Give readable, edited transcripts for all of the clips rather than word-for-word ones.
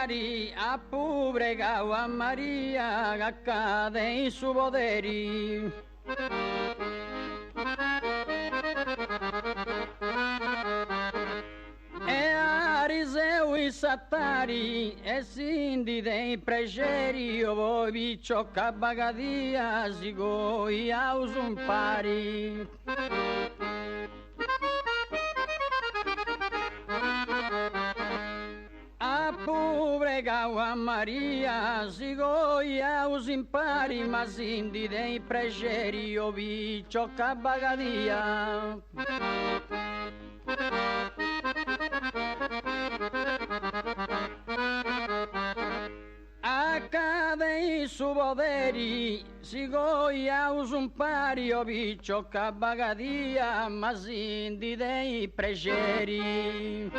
Satari a pregau a Maria che cade in suo poderi. E Ariseu e Satari e Sindi dei pregeri io voi piccio cabagadia si goi a usumpari. Pregau a Maria, si goia us impari, ma sindi dei pregeri io vi ciocca bagadia. Accade in su poderi, si goia us impari, io vi ciocca bagadia, ma sindi dei pregeri.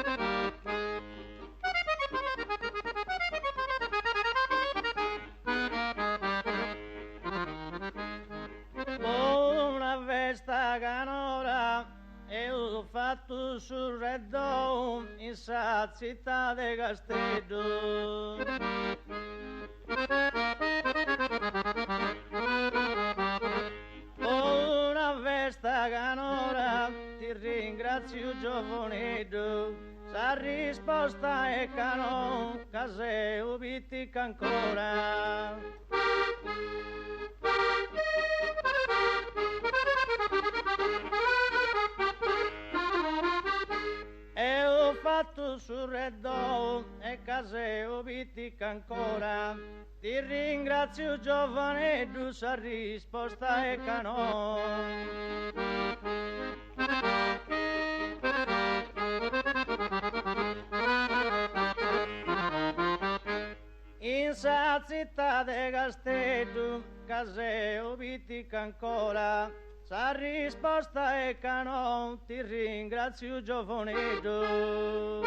Una festa canora e ho fatto sul reddo in sa città de Castello. Una festa canora ti ringrazio giovanetto. Sa risposta è canon, case ubitica ancora. E ho fatto sul reddo e case ubitica ancora. Ti ringrazio giovanetto, sa risposta è canon. In sa città de Castello, case ubitica ancora, sa risposta è canon, ti ringrazio giovanetto.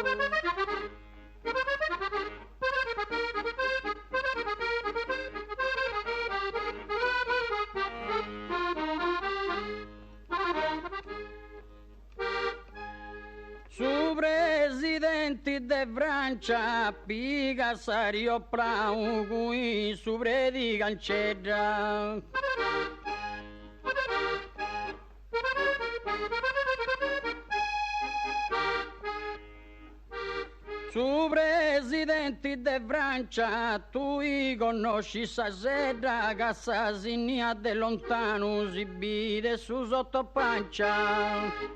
Su presidente de Francia, piga sario prau cui su predicancedra. Su presidente de Francia, tu conosci sa sedra, che sa signia de lontano si vide su sottopancia.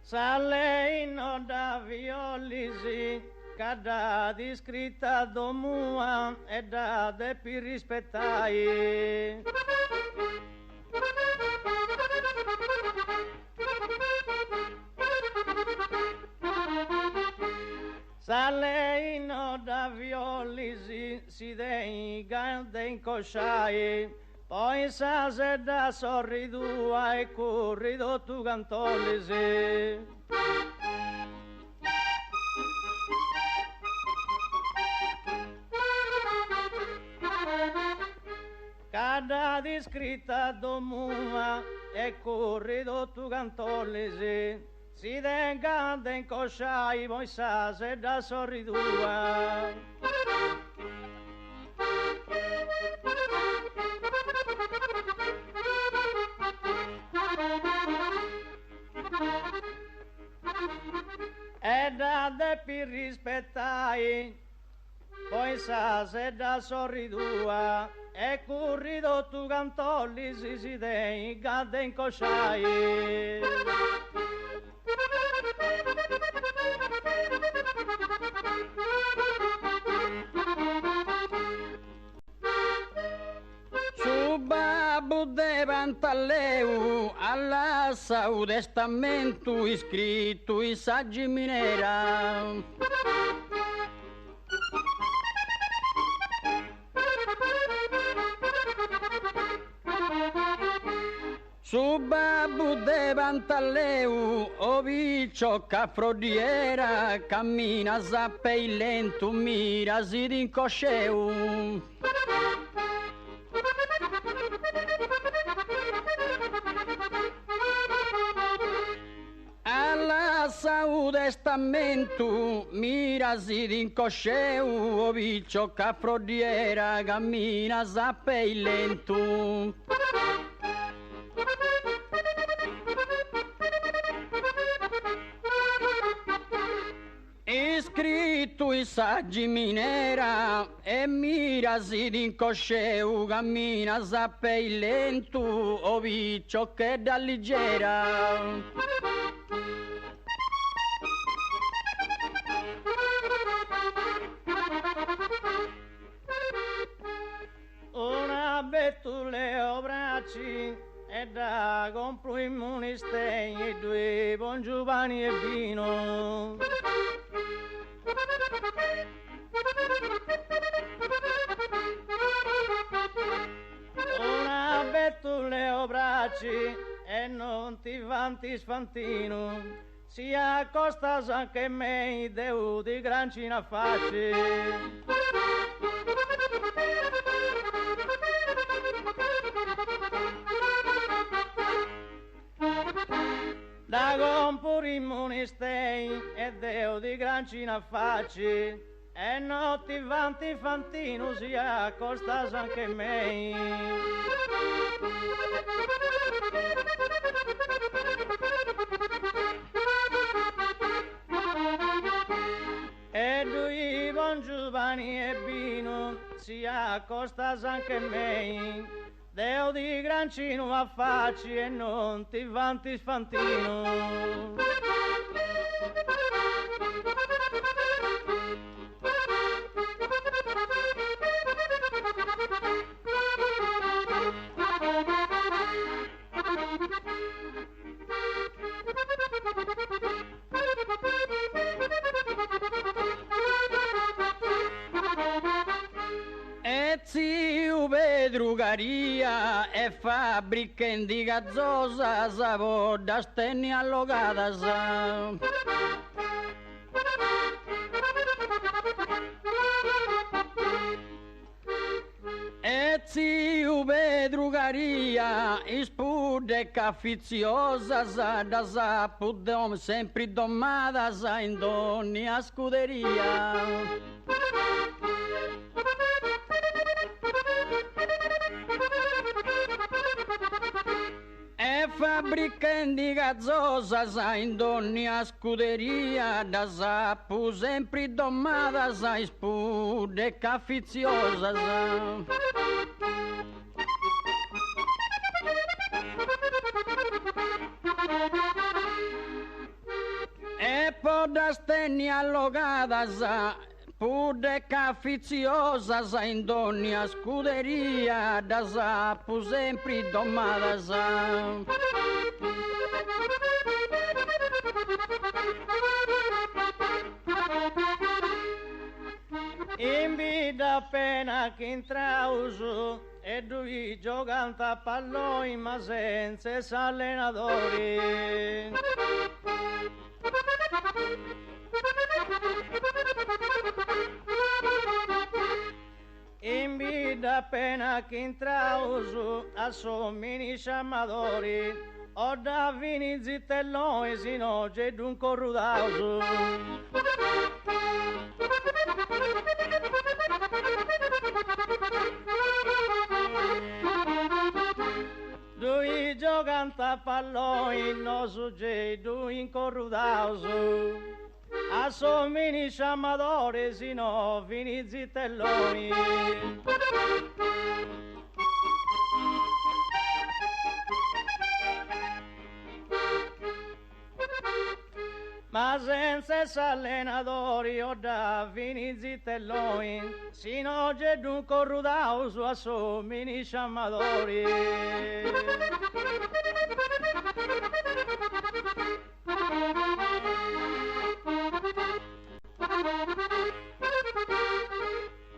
Sa lei non da violisi, cada discritta domua e da de più rispettai. Sa lei non da violisi, si dei gande incosciai. Poi sa se da sorridua e corrido tu cantolisi. Cada discritta domua e corrido tu cantolisi. Si den gande incosciai, poi sa se da sorridua. E da de più rispettai, poi sa se da sorridua, e corrido tu cantolli si dei gadde incosciai. Su babbo de Pantalleu alla sau testamento iscritto i saggi minera. Su babbo de Pantalleu o piccio caffrodiera cammina zappe il lento mira si d'incosceu. testamento mirasi d'incosceu o viccio caffrodiera cammina zappe il lento. Iscritto i saggi minera e mirasi d'incosceu cammina zappe il lento o viccio che da leggera. Una bettule o bracci e da compro in monistegni due buon giovani e vino. Una bettule o bracci e non ti vanti sfantino, si accostas anche me deu di grancina facci. Da compuri monistei e deo di grancina facci e non ti vanti fantino si accostas anche me. E due buon giovani e vino si accostas anche me. Deo di grancino affacci e non ti vanti sfantino. E zio Pedrugaria e fabbriche di gazzosa savo da stenni allogadas. E zio Pedrugaria ispude caffiziosas da sapudom sempre domadas in doni a scuderia. E fabbriche di gazzosas in doni a scuderia da sapu sempre domadas a ispude caffiziosas. E podas teni allogadas pude caffiziosas in doni a scuderia da sapu sempre domadas. In vita appena che intrauso e due giocando a palloni ma senza allenatori. In vita appena che intrauso a somini sciamadori o da vini zitelloi sino c'è d'un corrudauso. Due giocando a palloni no sugge due corrudauso. A somini sciamadori sino vini zitelloni. Ma senza allenatori o da vini zitelloni, sino c'è d'un corrudauso a somini sciamadori.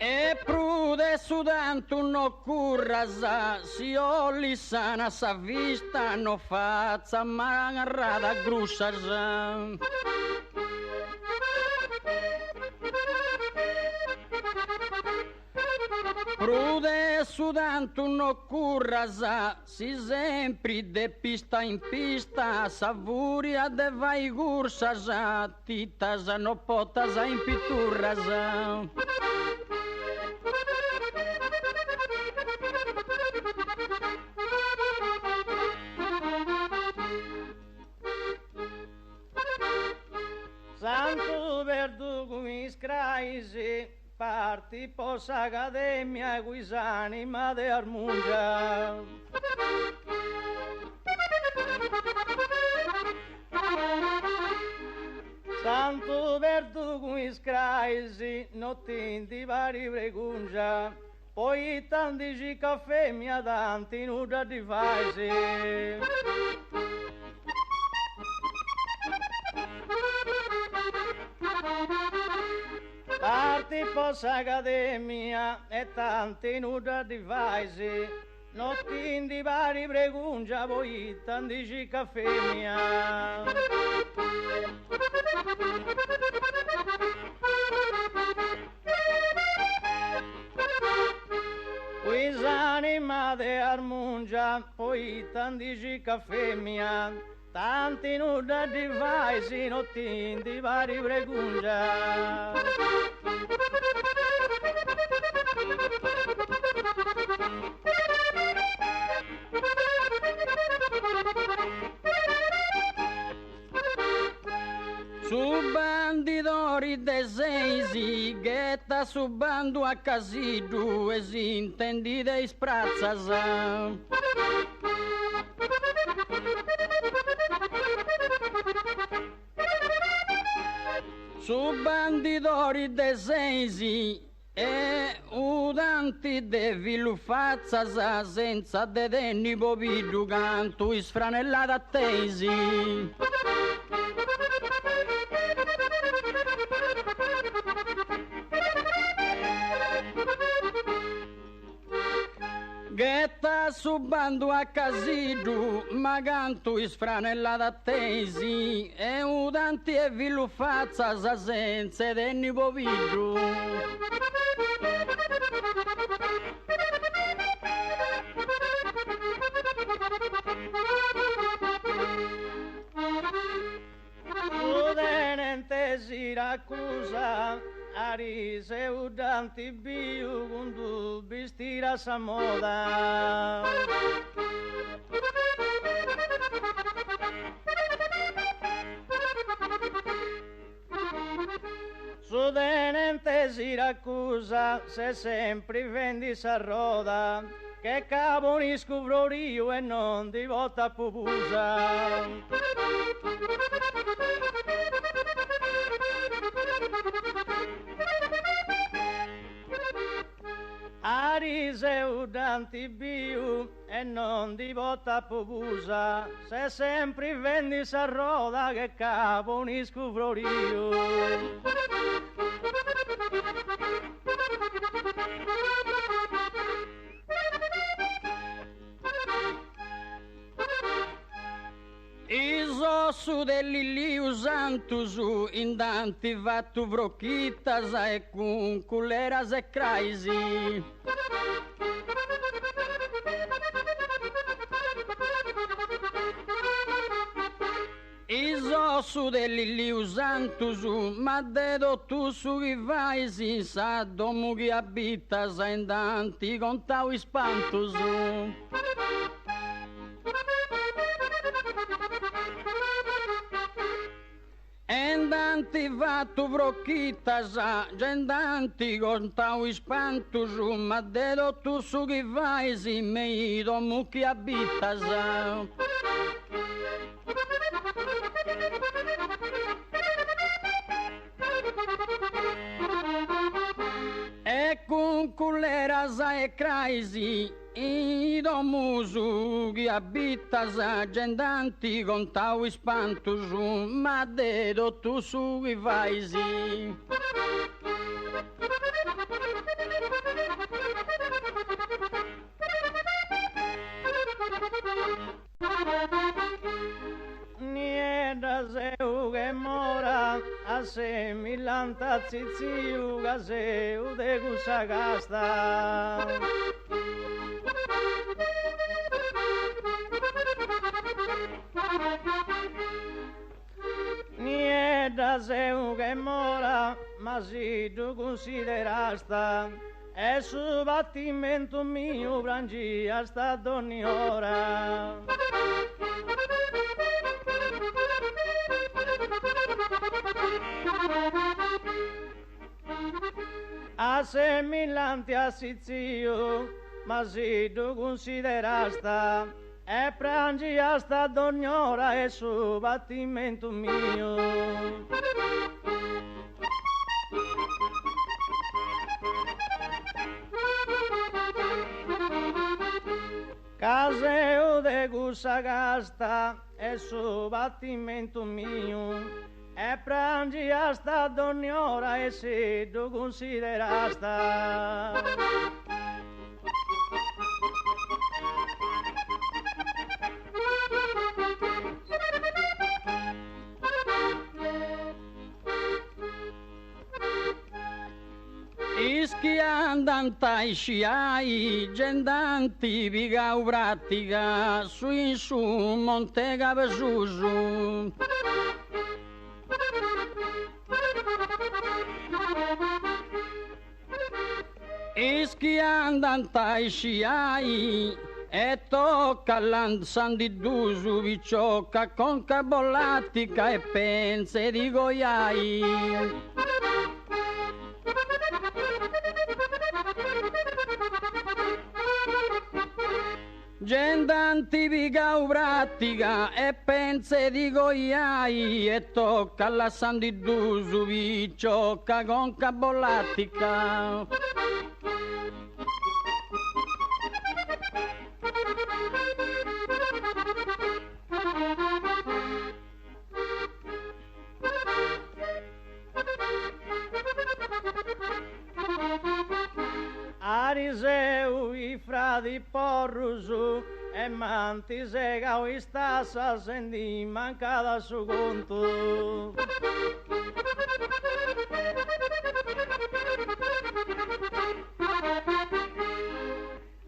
E prude sudantu no currasa, si olli sana sa vista no fazza magarrada grussas. Prude sudantu no currasa, si sempre de pista in pista, savuria de vai gursasa, titasa no potasa in piturrasa. Santo verdugo iscraisi, parti posa accademia guisanima de Armungia. Santo verdugo iscraisi, notin di vari pregungia, poi tanti caffè mi adanti nuda di faisi. Parti posa accademia e tanti nuda di faisi, notti di vari pregungia, poi tanti caffè mia. Guisanima de Armungia, poi tanti caffè mia. Tanti nuda di faisi, notti di vari pregungia. Su bandidori de seisi, ghetta su bando a casidu, e si intendi de sprazzasa. Su bandidori de seisi, e udanti de villufazzasa, senza de denni bovidu, cantu isfranellata tesi. Ghetta subando a casidu, ma canto isfranellata tesi, e udanti e villufazzasa senza denni bovidu. Udenente Siracusa, arise udanti biu gundu bistira sa moda. Sudenente Siracusa, se sempre vendi sa roda, che cavo ni scuvro io e non di volta pupusa. Arise udanti biu e non di volta pupusa, se sempre vendi sa roda che cavo ni scuvro io. Isossu dell'Iliu Santusu, indanti vattu vrocchittasa e con culleras e craisi. Isossu dell'Iliu Santusu, ma dedo tu su chi vai si sa domu chi abitasa, indanti contau ispantusu. Endanti vattu vrocchittasa, gendanti contau ispantusu, ma dedo tu su chi vai si mei domu chi abitasa. E con cullerasa e craisi, i domusu chi abitasa, gendanti contau ispantusu, ma dedo tu su chi vaisi. Niente seu che mora assemilanta ziziu gazeu de gusagasta. Nieda zeu che mora, ma se tu considerasta, è su battimento mio brangia sta ogni ora. Assemilante a Sizio, ma se tu considerasta, e prangia sta ogni ora e su battimento mio. Caseo de gusagasta e su battimento mio. E prangia sta ogni ora e se tu considerasta. Ischi andantai sciai, gendanti vigau pratica, su in su monte Cavesusu. Ischi andantai sciai, e tocca l'ansan di dusu, vicciocca con cabollatica e pense di goiai. Gendanti vigau pratica e pense di goiai e tocca alla San di Dusu vicciocca con cabollatica. Ariseu i fradi porrusu e manti segau istassa sendi mancada su conto.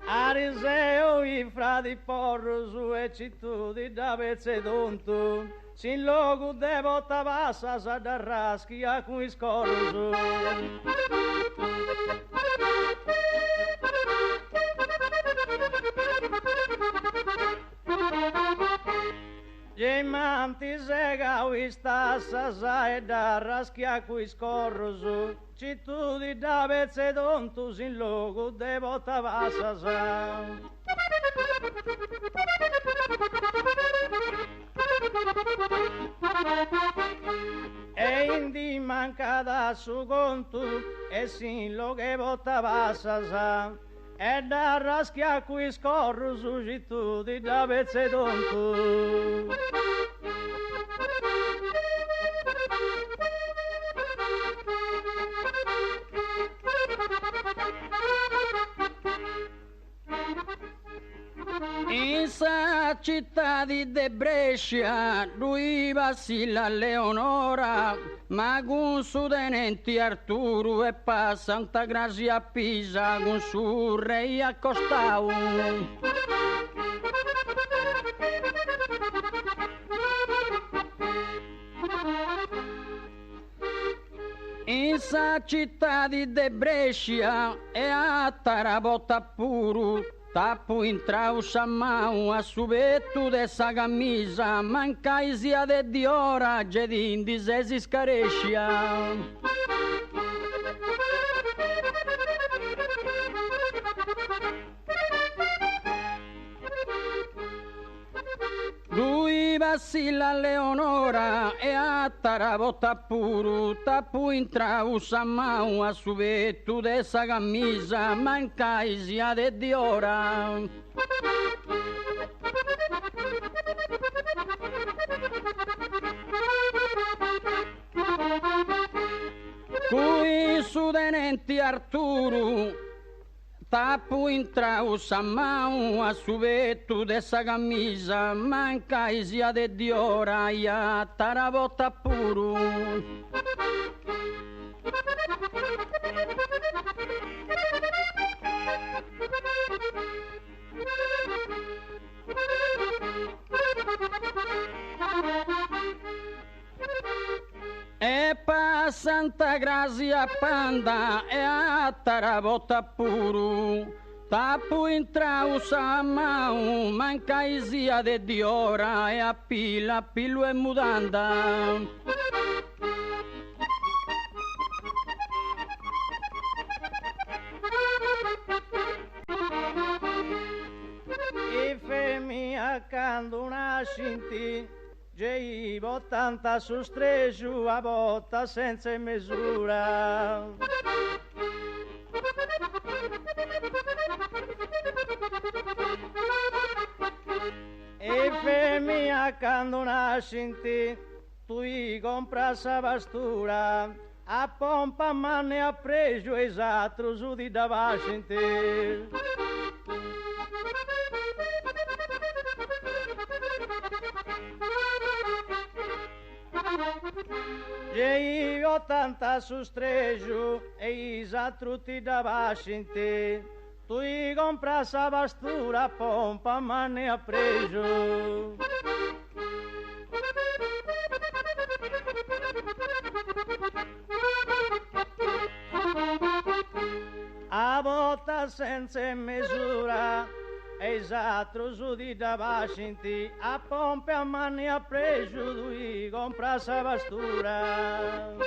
Ariseu i fradi porrusu e cittudi da vezze tonto. Sin logo devo tabassa sa da raschi a cui scorrusu. Gemanti segau istassa sa e da raschi a cui scorrusu. Cittudi da vezze tonto sin logo devo tabassa sa. E indi mancada su conto e sin lo che votava sa e da raschia qui scorro su cittudi da vezze tonto. In sa città di Brescia, lui Basilla Leonora, ma con su tenenti Arturo e pa Santa Grazia a Pisa, con su re accostau. In sa città di Brescia e a Tarabotta puru, tappo in trausa mau a subetto de sa camisa, mancaisia de di ora, gedin di sesi scarescia. Lui Basilla Leonora e a Tarabotta puru, tappo in trausa mau a subetto de sa camisa, mancaisia de di ora. Cui su tenenti Arturo tapo entrau sa mão a subeto dessa camisa, manca isia de diora e a tarabota puro. É pra Santa Grazia Panda, é a tarabota puro. Tapo entrau sa mão, manca isia de diora, é a pila, pilo é mudanda. E femmina quando nascinti, geivo tanta sustreggio a botta senza misura. E femmina quando nascinti, tu compra sa bastura, a pompa manne a pregio esatto su di da vascinti. E io tanta sustreggio e isatruti da vascinti, tu compra sa bastura, pompa manne a pregio. A botta senza misura, esatto su di da vascinti, a pompe a mani a pregio, tu compra sa bastura.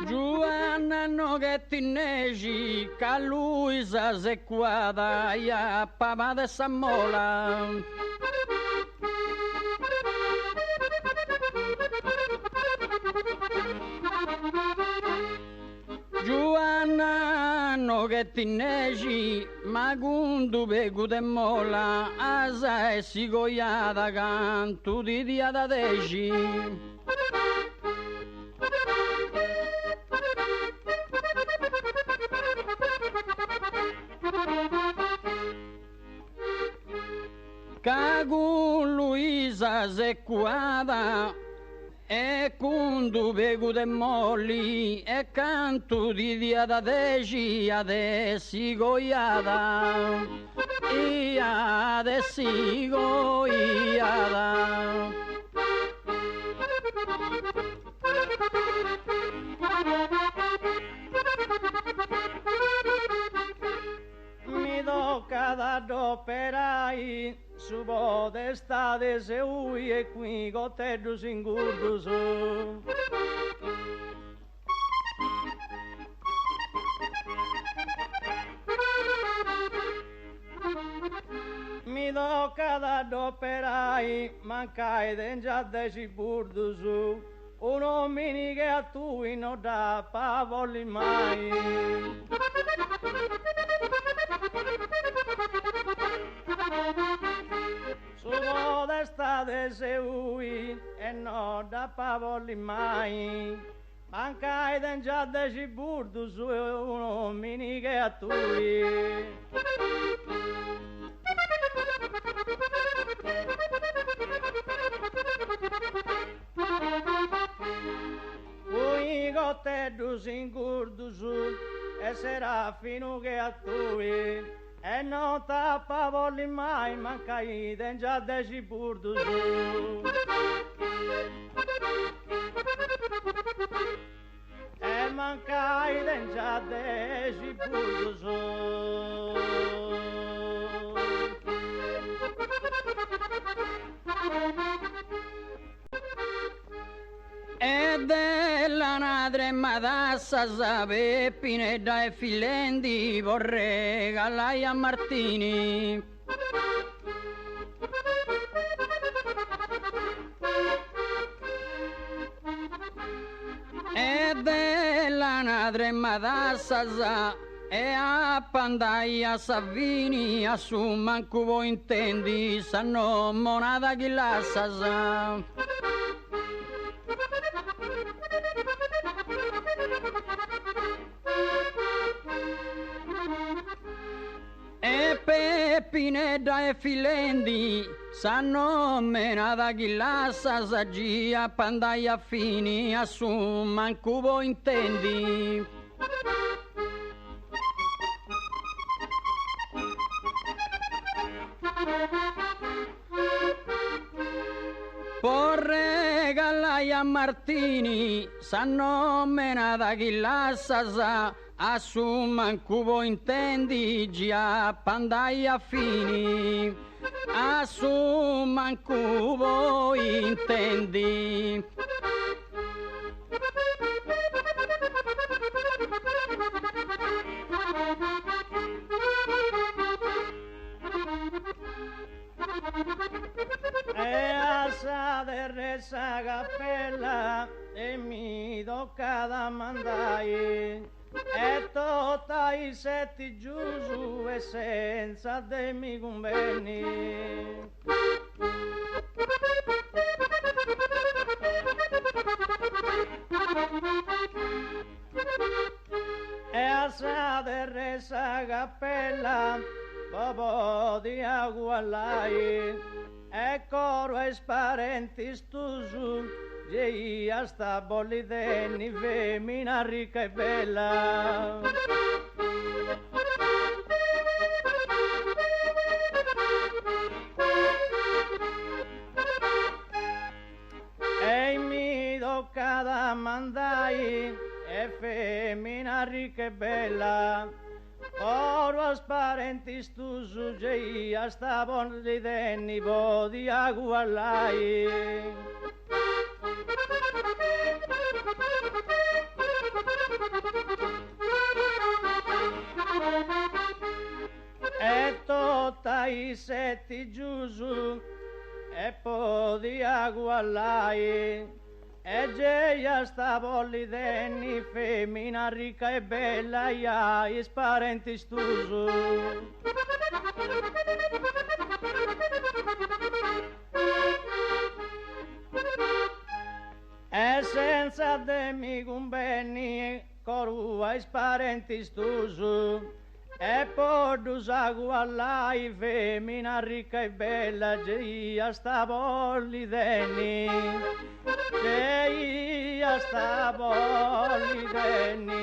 Giovanna Noghettinegi, ca Luisa Zequada, e a pava dessa mola. Giovanna Noghettinegi, magundu begu de mola, asa e sigoiada cantu di dia da degi. Cagun Luisa Zequada e cundu begu de molli e cantu di dia da degi ade sigoiada ia de sigoiada. Mi tocca d'operai su podestà de seui e qui goteddu singurdu su. Mi tocca d'operai mancai dengia de ciburdu su. Un uomini che a tui non da pavoli mai. Su podestà de seui e non da pavoli mai. Mancai dengia de ciburdu su un uomini che a tui. Ui goteddu singurdu su e serafinu che a tui e non t'appavoli mai mancai dengia de ciburdu su. E mancai dengia de ciburdu su. E della madre madassa sape Pineda e Filendi vorrei regalai a Martini. E della madre madassa E a pandaia Savini a su manco voi intendi sanno monada chi la sa. E Pepinedda e Filendi sanno menada chi la sa gia pandaia fini a su manco voi intendi. Porre Gallaia Martini sanno menada chi la sa a su mancubo intendi gia pandaia fini a su mancubo intendi. E asa de resa cappella e mi toccada mandai e tota i setti giusu e senza de mi conveni. E asa de resa cappella Bobo di agualai e coro es parentis tusu Gei asta bolideni femina ricca e bella. E mi toccada mandai e femina ricca e bella Oro as parentis tu sugei asta bolideni bodi agualai. E tota i setti giusu e podi agualai e geia sta bolideni femina ricca e bella ia is parentis tusu. E senza de mi conveni corua is parentis tusu e podus agualai femina ricca e bella geia sta bolideni geia sta bolideni.